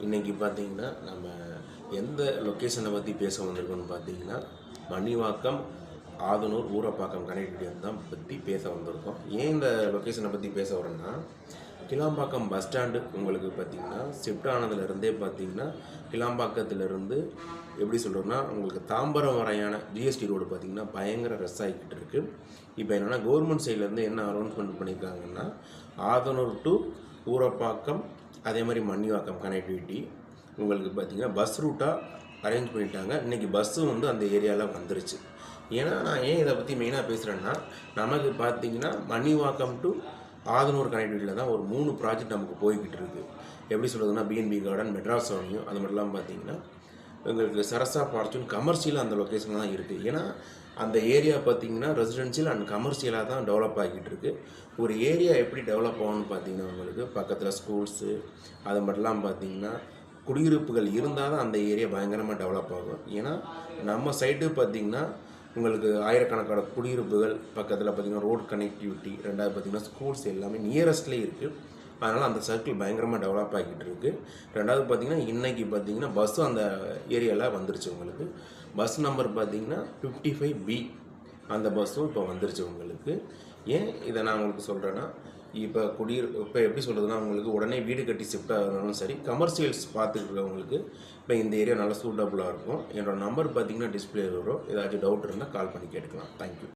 இன்றைக்கி பார்த்திங்கன்னா நம்ம எந்த லொக்கேஷனை பற்றி பேச வந்திருக்கோம்னு பார்த்தீங்கன்னா மணிவாக்கம் ஆதனூர் ஊரப்பாக்கம் கனெக்டிவிட்டி தான் பற்றி பேச வந்திருக்கோம். ஏன் இந்த லொக்கேஷனை பற்றி பேச வரோன்னா, கிளாம்பாக்கம் பஸ் ஸ்டாண்டு உங்களுக்கு பார்த்திங்கன்னா ஷிஃப்ட் ஆனதுலேருந்தே பார்த்திங்கன்னா கிளாம்பாக்கத்துலேருந்து எப்படி சொல்கிறோன்னா உங்களுக்கு தாம்பரம் வரையான ஜிஎஸ்டி ரோடு பார்த்திங்கன்னா பயங்கர ரஷ் ஆகிக்கிட்டு இருக்குது. இப்போ என்னென்னா கவர்மெண்ட் சைட்லேருந்து என்ன அனௌன்ஸ்மெண்ட் பண்ணியிருக்காங்கன்னா ஆதனூர் டு ஊரப்பாக்கம் அதே மாதிரி மணிவாக்கம் கனெக்டிவிட்டி உங்களுக்கு பார்த்திங்கன்னா பஸ் ரூட்டாக அரேஞ்ச் பண்ணிட்டாங்க. இன்றைக்கி பஸ்ஸும் வந்து அந்த ஏரியாவில் வந்துருச்சு. ஏன்னா நான் ஏன் இதை பற்றி மெயினாக பேசுகிறேன்னா, நமக்கு பார்த்திங்கன்னா மணிவாக்கம் டு ஆதனூர் கனெக்டிவிட்டியில் தான் ஒரு 3 ப்ராஜெக்ட் நமக்கு போய்கிட்டு இருக்குது. எப்படி சொல்கிறதுனா பிஎன்பி கார்டன், மெட்ராஸ் அவென்யூ, அது மட்டும் பார்த்திங்கன்னா உங்களுக்கு சரசா ஃபார்ச்சூன் கமர்ஷியலாக அந்த லொக்கேஷன் தான் இருக்குது. ஏன்னா அந்த ஏரியா பார்த்திங்கன்னா ரெசிடென்ஷியல் அண்ட் கமர்ஷியலாக தான் டெவலப் ஆகிட்டு இருக்குது. ஒரு ஏரியா எப்படி டெவலப் ஆகும்னு பார்த்திங்கன்னா உங்களுக்கு பக்கத்தில் ஸ்கூல்ஸு அது மட்டும் பார்த்திங்கன்னா குடியிருப்புகள் இருந்தால் தான் அந்த ஏரியா பயங்கரமாக டெவலப் ஆகும். ஏன்னா நம்ம சைடு பார்த்திங்கன்னா உங்களுக்கு ஆயிரக்கணக்கான குடியிருப்புகள் பக்கத்தில் பார்த்திங்கன்னா ரோட் கனெக்டிவிட்டி, ரெண்டாவது பார்த்திங்கன்னா ஸ்கூல்ஸ் எல்லாமே நியரஸ்ட்லேயே இருக்குது. அதனால் அந்த சர்க்கிள் பயங்கரமாக டெவலப் ஆகிட்டு இருக்குது. ரெண்டாவது பார்த்திங்கன்னா இன்றைக்கி பார்த்திங்கன்னா பஸ்ஸும் அந்த ஏரியாவில் வந்துருச்சு. உங்களுக்கு பஸ் நம்பர் பார்த்திங்கன்னா 55B அந்த பஸ்ஸும் இப்போ வந்துருச்சு உங்களுக்கு. ஏன் இதை நான் உங்களுக்கு சொல்கிறேன்னா, இப்போ எப்படி சொல்கிறதுனா உங்களுக்கு உடனே வீடு கட்டி ஷிஃப்ட் ஆகிறதுனாலும் சரி, கமர்ஷியல்ஸ் பார்த்துக்கிறவங்களுக்கு இப்போ இந்த ஏரியா நல்லா சூட்டபுளாக இருக்கும். என்னோடய நம்பர் பார்த்திங்கன்னா டிஸ்பிளே வரும். ஏதாச்சும் டவுட் இருந்தால் கால் பண்ணி கேட்டுக்கலாம். தேங்க்யூ.